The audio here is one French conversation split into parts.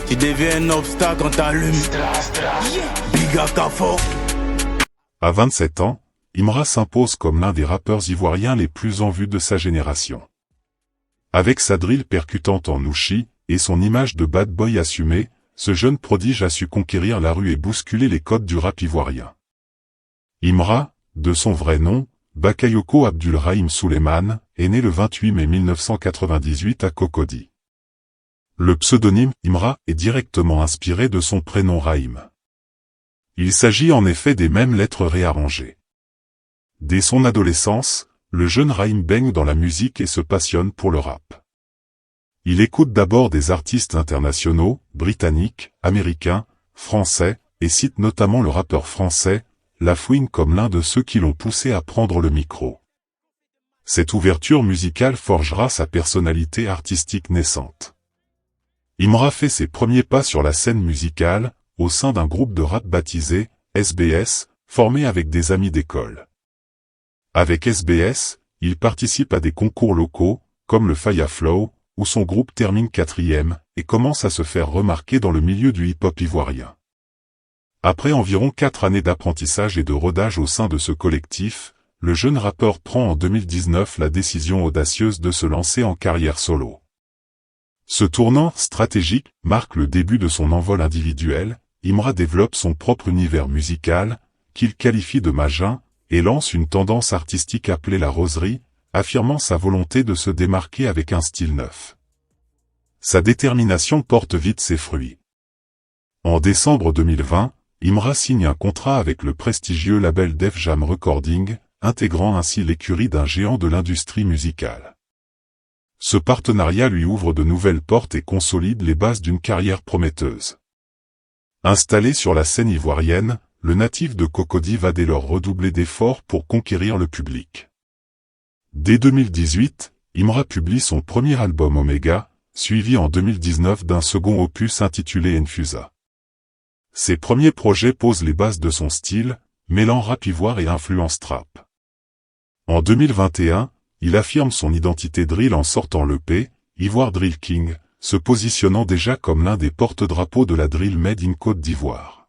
Tu deviens un obstacle quand t'allumes. Big AK fort. À 27 ans, Imra s'impose comme l'un des rappeurs ivoiriens les plus en vue de sa génération. Avec sa drill percutante en Nushi et son image de bad boy assumé, ce jeune prodige a su conquérir la rue et bousculer les codes du rap ivoirien. Imra, de son vrai nom, Bakayoko Abdulrahim Souleymane, est né le 28 mai 1998 à Cocody. Le pseudonyme Imra est directement inspiré de son prénom Rahim. Il s'agit en effet des mêmes lettres réarrangées. Dès son adolescence, le jeune Rahim baigne dans la musique et se passionne pour le rap. Il écoute d'abord des artistes internationaux, britanniques, américains, français, et cite notamment le rappeur français, La Fouine comme l'un de ceux qui l'ont poussé à prendre le micro. Cette ouverture musicale forgera sa personnalité artistique naissante. Imra fait ses premiers pas sur la scène musicale, au sein d'un groupe de rap baptisé SBS, formé avec des amis d'école. Avec SBS, il participe à des concours locaux, comme le Faya Flow, où son groupe termine 4e, et commence à se faire remarquer dans le milieu du hip-hop ivoirien. Après environ 4 années d'apprentissage et de rodage au sein de ce collectif, le jeune rappeur prend en 2019 la décision audacieuse de se lancer en carrière solo. Ce tournant stratégique marque le début de son envol individuel. Imra développe son propre univers musical, qu'il qualifie de majin, et lance une tendance artistique appelée la roserie, affirmant sa volonté de se démarquer avec un style neuf. Sa détermination porte vite ses fruits. En décembre 2020, Imra signe un contrat avec le prestigieux label Def Jam Recording, intégrant ainsi l'écurie d'un géant de l'industrie musicale. Ce partenariat lui ouvre de nouvelles portes et consolide les bases d'une carrière prometteuse. Installé sur la scène ivoirienne, le natif de Cocody va dès lors redoubler d'efforts pour conquérir le public. Dès 2018, Imra publie son premier album Omega, suivi en 2019 d'un second opus intitulé Enfusa. Ses premiers projets posent les bases de son style, mêlant rap ivoire et influence trap. En 2021, il affirme son identité drill en sortant l'EP, Ivoire Drill King, se positionnant déjà comme l'un des porte-drapeaux de la drill made in Côte d'Ivoire.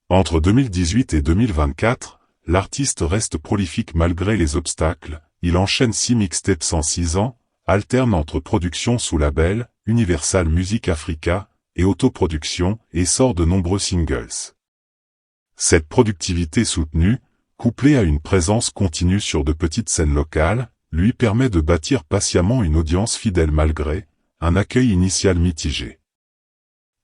Entre 2018 et 2024, l'artiste reste prolifique malgré les obstacles, il enchaîne 6 mixtapes en 6 ans, alterne entre production sous label, Universal Music Africa, et autoproduction, et sort de nombreux singles. Cette productivité soutenue, couplée à une présence continue sur de petites scènes locales, lui permet de bâtir patiemment une audience fidèle malgré un accueil initial mitigé.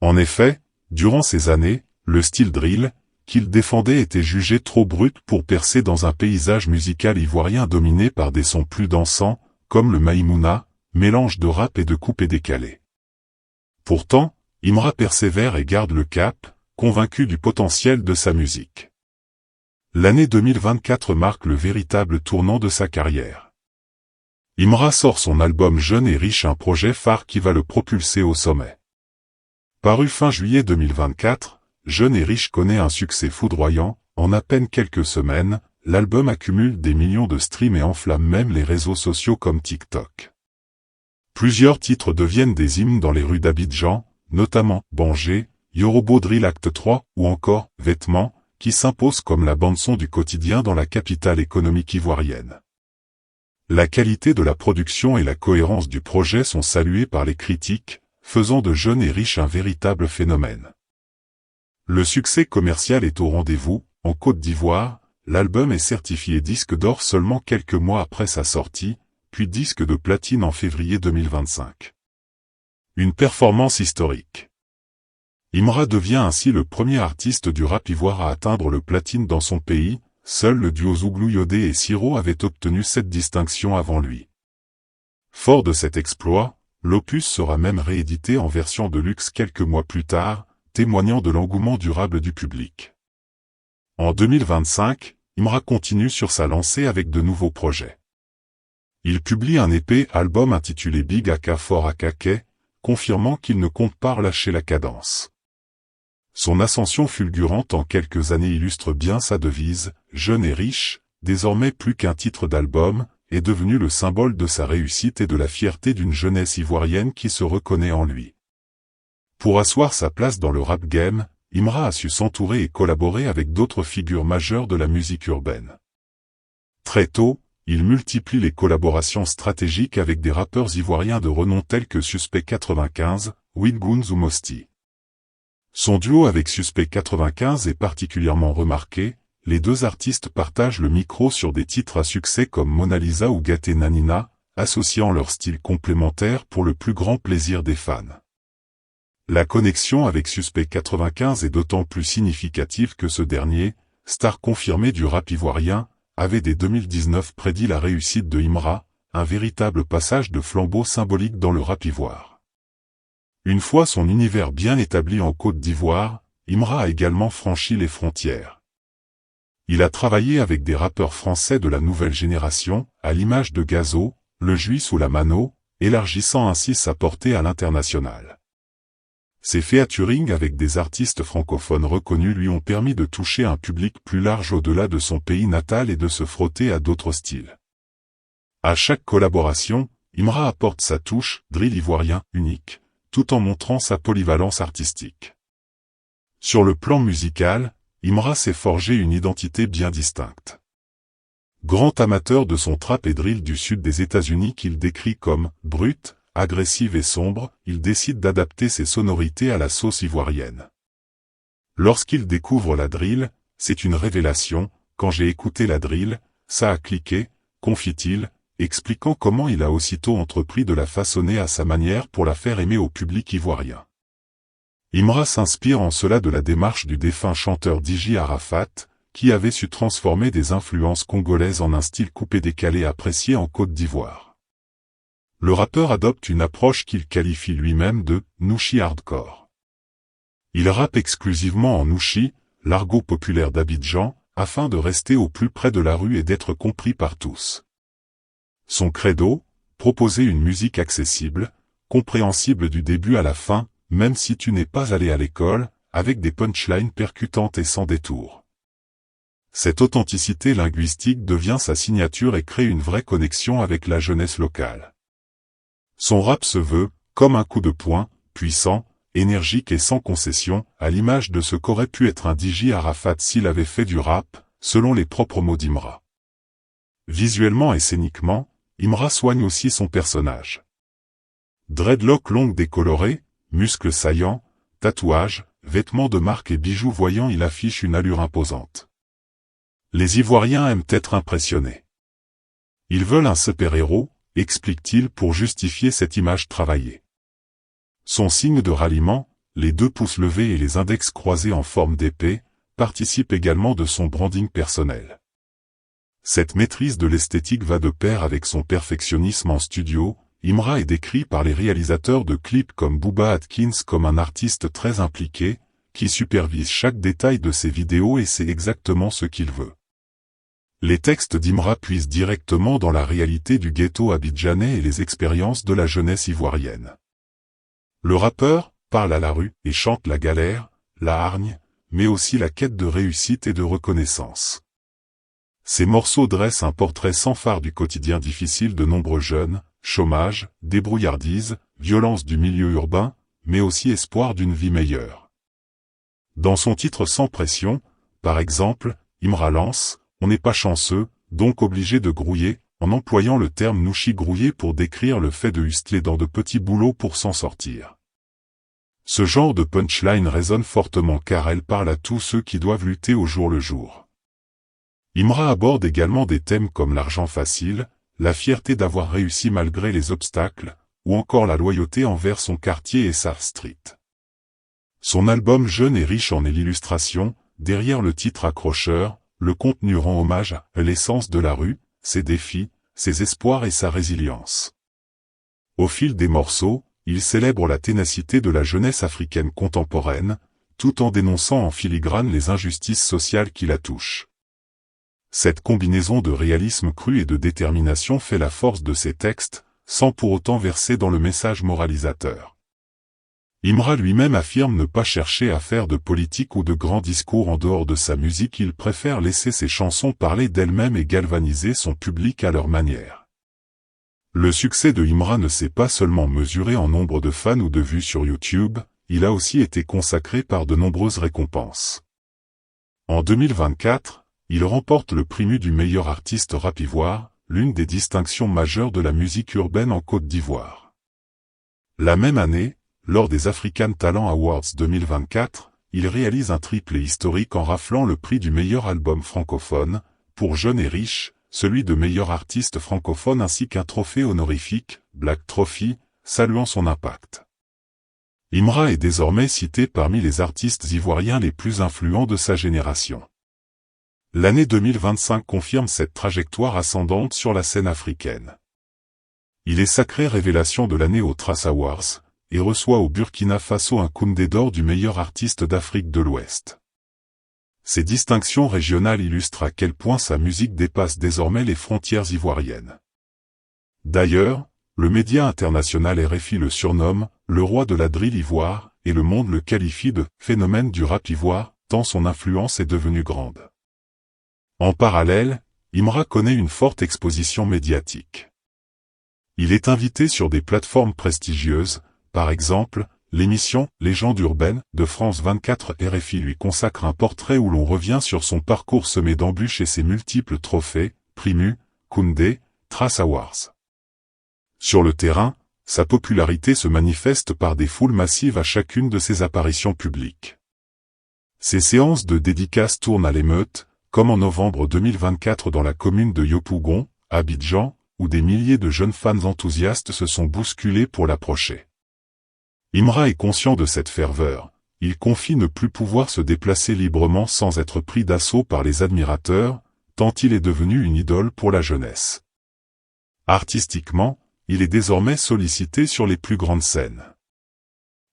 En effet, durant ces années, le style drill, qu'il défendait était jugé trop brut pour percer dans un paysage musical ivoirien dominé par des sons plus dansants, comme le Maïmouna, mélange de rap et de coupé décalé. Pourtant, Imra persévère et garde le cap, convaincu du potentiel de sa musique. L'année 2024 marque le véritable tournant de sa carrière. Imra sort son album Jeune et Riche, un projet phare qui va le propulser au sommet. Paru fin juillet 2024, Jeune et Riche connaît un succès foudroyant, en à peine quelques semaines, l'album accumule des millions de streams et enflamme même les réseaux sociaux comme TikTok. Plusieurs titres deviennent des hymnes dans les rues d'Abidjan, notamment Banger, Yorobo Drill Acte 3 ou encore Vêtements, qui s'imposent comme la bande-son du quotidien dans la capitale économique ivoirienne. La qualité de la production et la cohérence du projet sont saluées par les critiques, faisant de Jeune et Riche un véritable phénomène. Le succès commercial est au rendez-vous. En Côte d'Ivoire, l'album est certifié disque d'or seulement quelques mois après sa sortie, puis disque de platine en février 2025. Une performance historique. Imra devient ainsi le premier artiste du rap ivoire à atteindre le platine dans son pays. Seul le duo Zouglou Yodé et Siro avaient obtenu cette distinction avant lui. Fort de cet exploit, l'opus sera même réédité en version de luxe quelques mois plus tard, témoignant de l'engouement durable du public. En 2025, Imra continue sur sa lancée avec de nouveaux projets. Il publie un EP album intitulé Big Aka For Akake, confirmant qu'il ne compte pas relâcher la cadence. Son ascension fulgurante en quelques années illustre bien sa devise, Jeune et Riche, désormais plus qu'un titre d'album, est devenu le symbole de sa réussite et de la fierté d'une jeunesse ivoirienne qui se reconnaît en lui. Pour asseoir sa place dans le rap game, Imra a su s'entourer et collaborer avec d'autres figures majeures de la musique urbaine. Très tôt, il multiplie les collaborations stratégiques avec des rappeurs ivoiriens de renom tels que Suspect 95, Wilgoons ou Mosti. Son duo avec Suspect 95 est particulièrement remarqué, les deux artistes partagent le micro sur des titres à succès comme Mona Lisa ou Gâté Nanina, associant leurs styles complémentaires pour le plus grand plaisir des fans. La connexion avec Suspect 95 est d'autant plus significative que ce dernier, star confirmée du rap ivoirien, avait dès 2019 prédit la réussite de Imra, un véritable passage de flambeau symbolique dans le rap ivoire. Une fois son univers bien établi en Côte d'Ivoire, Imra a également franchi les frontières. Il a travaillé avec des rappeurs français de la nouvelle génération, à l'image de Gazo, Le Juice ou la Mano, élargissant ainsi sa portée à l'international. Ses featuring avec des artistes francophones reconnus lui ont permis de toucher un public plus large au-delà de son pays natal et de se frotter à d'autres styles. À chaque collaboration, Imra apporte sa touche, drill ivoirien, unique, tout en montrant sa polyvalence artistique. Sur le plan musical, Imra s'est forgé une identité bien distincte. Grand amateur de son trap et drill du sud des États-Unis qu'il décrit comme « brut », agressive et sombre, il décide d'adapter ses sonorités à la sauce ivoirienne. Lorsqu'il découvre la drill, c'est une révélation, quand j'ai écouté la drill, ça a cliqué, confie-t-il, expliquant comment il a aussitôt entrepris de la façonner à sa manière pour la faire aimer au public ivoirien. Imra s'inspire en cela de la démarche du défunt chanteur Dji Arafat, qui avait su transformer des influences congolaises en un style coupé-décalé apprécié en Côte d'Ivoire. Le rappeur adopte une approche qu'il qualifie lui-même de « Nushi hardcore ». Il rappe exclusivement en Nushi, l'argot populaire d'Abidjan, afin de rester au plus près de la rue et d'être compris par tous. Son credo, proposer une musique accessible, compréhensible du début à la fin, même si tu n'es pas allé à l'école, avec des punchlines percutantes et sans détour. Cette authenticité linguistique devient sa signature et crée une vraie connexion avec la jeunesse locale. Son rap se veut, comme un coup de poing, puissant, énergique et sans concession, à l'image de ce qu'aurait pu être un Dji Arafat s'il avait fait du rap, selon les propres mots d'Imra. Visuellement et scéniquement, Imra soigne aussi son personnage. Dreadlock longue décolorée, muscles saillants, tatouages, vêtements de marque et bijoux voyants, il affiche une allure imposante. Les Ivoiriens aiment être impressionnés. Ils veulent un super-héros, explique-t-il pour justifier cette image travaillée. Son signe de ralliement, les 2 pouces levés et les index croisés en forme d'épée, participent également de son branding personnel. Cette maîtrise de l'esthétique va de pair avec son perfectionnisme en studio. Imra est décrit par les réalisateurs de clips comme Booba Atkins comme un artiste très impliqué, qui supervise chaque détail de ses vidéos et sait exactement ce qu'il veut. Les textes d'Imra puisent directement dans la réalité du ghetto abidjanais et les expériences de la jeunesse ivoirienne. Le rappeur parle à la rue et chante la galère, la hargne, mais aussi la quête de réussite et de reconnaissance. Ces morceaux dressent un portrait sans fard du quotidien difficile de nombreux jeunes, chômage, débrouillardise, violence du milieu urbain, mais aussi espoir d'une vie meilleure. Dans son titre Sans pression, par exemple, Imra lance « On n'est pas chanceux, donc obligé de grouiller », en employant le terme Nushi grouiller pour décrire le fait de hustler dans de petits boulots pour s'en sortir. Ce genre de punchline résonne fortement car elle parle à tous ceux qui doivent lutter au jour le jour. Imra aborde également des thèmes comme l'argent facile, la fierté d'avoir réussi malgré les obstacles, ou encore la loyauté envers son quartier et sa street. Son album jeune et riche en est l'illustration, derrière le titre accrocheur, le contenu rend hommage à l'essence de la rue, ses défis, ses espoirs et sa résilience. Au fil des morceaux, il célèbre la ténacité de la jeunesse africaine contemporaine, tout en dénonçant en filigrane les injustices sociales qui la touchent. Cette combinaison de réalisme cru et de détermination fait la force de ses textes, sans pour autant verser dans le message moralisateur. Imra lui-même affirme ne pas chercher à faire de politique ou de grands discours en dehors de sa musique, il préfère laisser ses chansons parler d'elles-mêmes et galvaniser son public à leur manière. Le succès de Imra ne s'est pas seulement mesuré en nombre de fans ou de vues sur YouTube, il a aussi été consacré par de nombreuses récompenses. En 2024, il remporte le prix du meilleur artiste rap ivoire, l'une des distinctions majeures de la musique urbaine en Côte d'Ivoire. La même année, lors des African Talent Awards 2024, il réalise un triplé historique en raflant le prix du meilleur album francophone, pour Jeunes et Riches, celui de meilleur artiste francophone ainsi qu'un trophée honorifique, Black Trophy, saluant son impact. Imra est désormais cité parmi les artistes ivoiriens les plus influents de sa génération. L'année 2025 confirme cette trajectoire ascendante sur la scène africaine. Il est sacré révélation de l'année aux Trace Awards, et reçoit au Burkina Faso un Koundé d'or du meilleur artiste d'Afrique de l'Ouest. Ces distinctions régionales illustrent à quel point sa musique dépasse désormais les frontières ivoiriennes. D'ailleurs, le média international RFI le surnomme « le roi de la drill ivoire » et le monde le qualifie de « phénomène du rap ivoire » tant son influence est devenue grande. En parallèle, Imra connaît une forte exposition médiatique. Il est invité sur des plateformes prestigieuses, par exemple, l'émission « Légendes urbaines » de France 24 RFI lui consacre un portrait où l'on revient sur son parcours semé d'embûches et ses multiples trophées, Primu, Koundé, Trace Awards. Sur le terrain, sa popularité se manifeste par des foules massives à chacune de ses apparitions publiques. Ses séances de dédicaces tournent à l'émeute, comme en novembre 2024 dans la commune de Yopougon, Abidjan, où des milliers de jeunes fans enthousiastes se sont bousculés pour l'approcher. Imra est conscient de cette ferveur, il confie ne plus pouvoir se déplacer librement sans être pris d'assaut par les admirateurs, tant il est devenu une idole pour la jeunesse. Artistiquement, il est désormais sollicité sur les plus grandes scènes.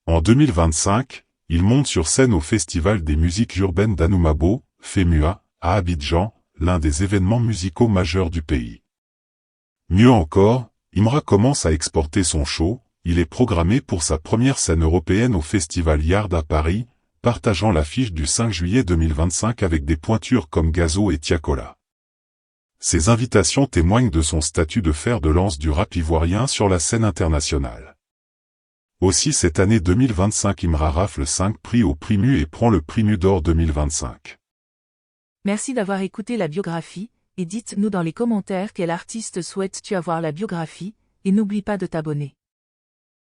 En 2025, il monte sur scène au Festival des musiques urbaines d'Anoumabo, FEMUA, à Abidjan, l'un des événements musicaux majeurs du pays. Mieux encore, Imra commence à exporter son show, il est programmé pour sa première scène européenne au Festival Yard à Paris, partageant l'affiche du 5 juillet 2025 avec des pointures comme Gazo et Tiakola. Ces invitations témoignent de son statut de fer de lance du rap ivoirien sur la scène internationale. Aussi cette année 2025 Imra rafle 5 prix au Primu et prend le Primu d'or 2025. Merci d'avoir écouté la biographie, et dites-nous dans les commentaires quel artiste souhaites-tu avoir la biographie, et n'oublie pas de t'abonner.